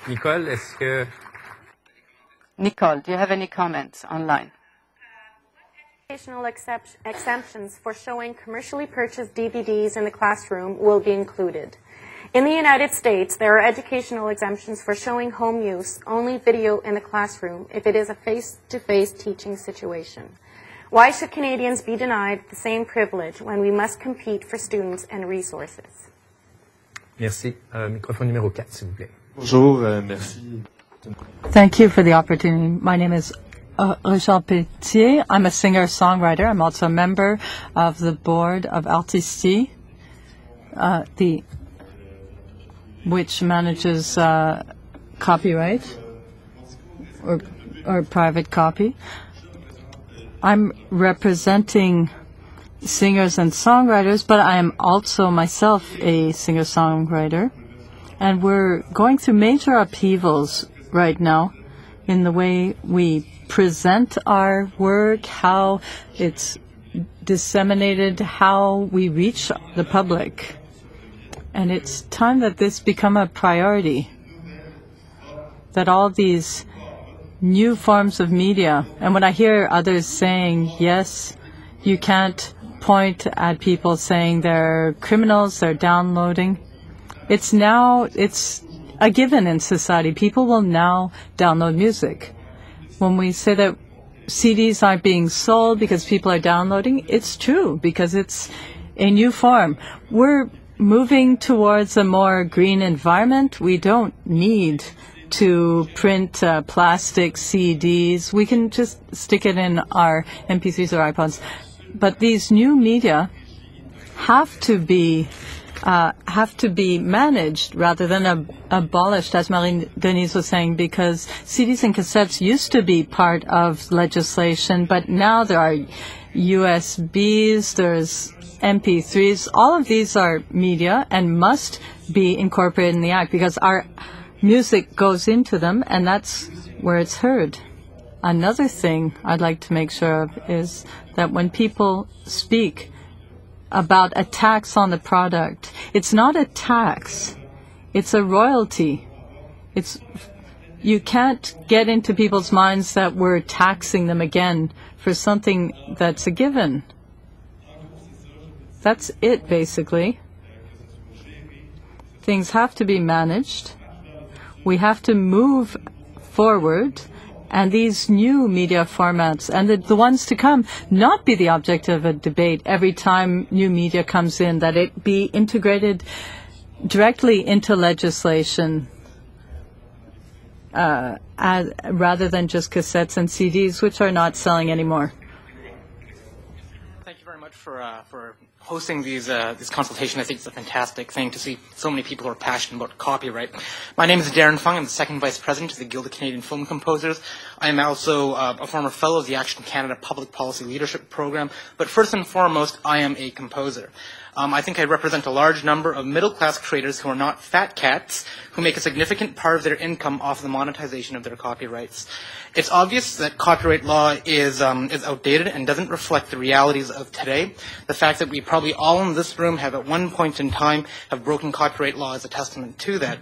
Nicole, est-ce que... Nicole, do you have any comments online? Educational exemptions for showing commercially purchased DVDs in the classroom will be included. In the United States, there are educational exemptions for showing home use only video in the classroom if it is a face-to-face teaching situation. Why should Canadians be denied the same privilege when we must compete for students and resources? Merci. Microphone numéro 4, s'il vous plaît. Bonjour, merci. Thank you for the opportunity. My name is Richard Pétier. I'm a singer-songwriter. I'm also a member of the board of Artistie, which manages copyright or private copy. I'm representing singers and songwriters, but I am also myself a singer-songwriter. And we're going through major upheavals right now in the way we present our work, how it's disseminated, how we reach the public. And it's time that this become a priority, that all these new forms of media, and when I hear others saying, yes, you can't point at people saying they're criminals, they're downloading, it's a given in society. People will now download music. When we say that CDs aren't being sold because people are downloading, it's true because it's a new form. We're moving towards a more green environment. We don't need to print plastic CDs. We can just stick it in our MP3s or iPods. But these new media have to be managed rather than abolished, as Marie-Denise was saying, because CDs and cassettes used to be part of legislation, but now there are USBs, there's MP3s. All of these are media and must be incorporated in the Act because our music goes into them, and that's where it's heard. Another thing I'd like to make sure of is that when people speak about a tax on the product, it's not a tax, it's a royalty. You can't get into people's minds that we're taxing them again for something that's a given. That's it, basically. Things have to be managed. We have to move forward, and these new media formats and the ones to come not be the object of a debate every time new media comes in, that it be integrated directly into legislation rather than just cassettes and CDs, which are not selling anymore. Thank you very much for hosting these consultations. I think it's a fantastic thing to see so many people who are passionate about copyright. My name is Darren Fung. I'm the second vice president of the Guild of Canadian Film Composers. I am also a former fellow of the Action Canada Public Policy Leadership Program. But first and foremost, I am a composer. I think I represent a large number of middle-class creators who are not fat cats, who make a significant part of their income off the monetization of their copyrights. It's obvious that copyright law is outdated and doesn't reflect the realities of today. The fact that we probably all in this room have at one point in time have broken copyright law is a testament to that.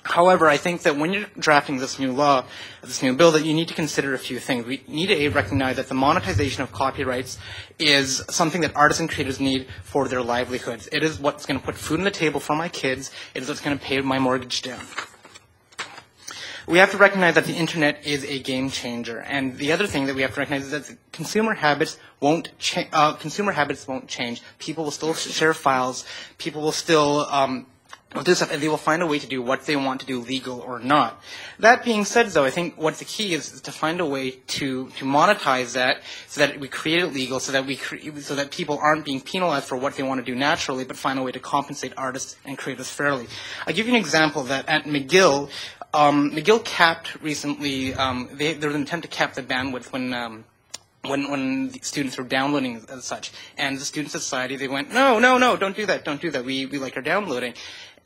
However, I think that when you're drafting this new law, this new bill, that you need to consider a few things. We need to recognize that the monetization of copyrights is something that artists and creators need for their livelihoods. It is what's going to put food on the table for my kids. It is what's going to pay my mortgage down. We have to recognize that the internet is a game changer, and the other thing that we have to recognize is that consumer habits won't change. People will still share files. People will still do stuff, and they will find a way to do what they want to do, legal or not. That being said, though, I think what's the key is to find a way to monetize that, so that we create it legal, so that people aren't being penalized for what they want to do naturally, but find a way to compensate artists and creators fairly. I'll give you an example that at McGill. McGill capped recently, there was an attempt to cap the bandwidth when the students were downloading and such. And the Student Society, they went, no, don't do that, we like our downloading.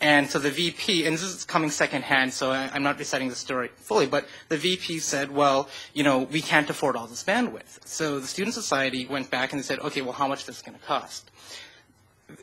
And so the VP, and this is coming secondhand, so I'm not reciting the story fully, but the VP said, well, we can't afford all this bandwidth. So the Student Society went back and they said, okay, well, how much is this going to cost?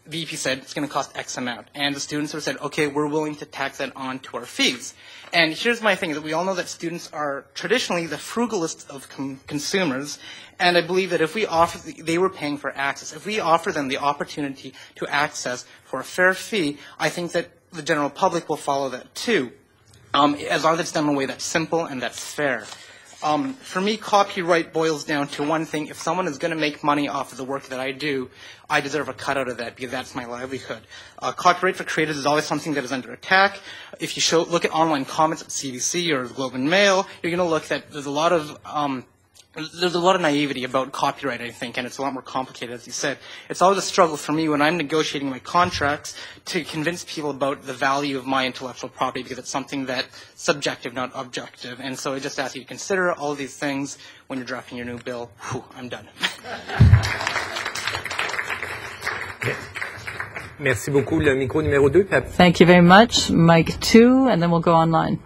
the EP said it's going to cost X amount. And the students have said, okay, we're willing to tax that on to our fees. And here's my thing, that we all know that students are traditionally the frugalist of consumers. And I believe that if we offer, they were paying for access. If we offer them the opportunity to access for a fair fee, I think that the general public will follow that too. As long as it's done in a way that's simple and that's fair. For me, copyright boils down to one thing. If someone is going to make money off of the work that I do, I deserve a cut out of that because that's my livelihood. Copyright for creators is always something that is under attack. If you look at online comments at CBC or the Globe and Mail, you're going to look that there's a lot of naivety about copyright, I think, and it's a lot more complicated, as you said. It's always a struggle for me when I'm negotiating my contracts to convince people about the value of my intellectual property because it's something that's subjective, not objective. And so I just ask you to consider all these things when you're drafting your new bill. Whew, I'm done. Merci beaucoup. Le micro numéro 2. Thank you very much. Mic 2, and then we'll go online.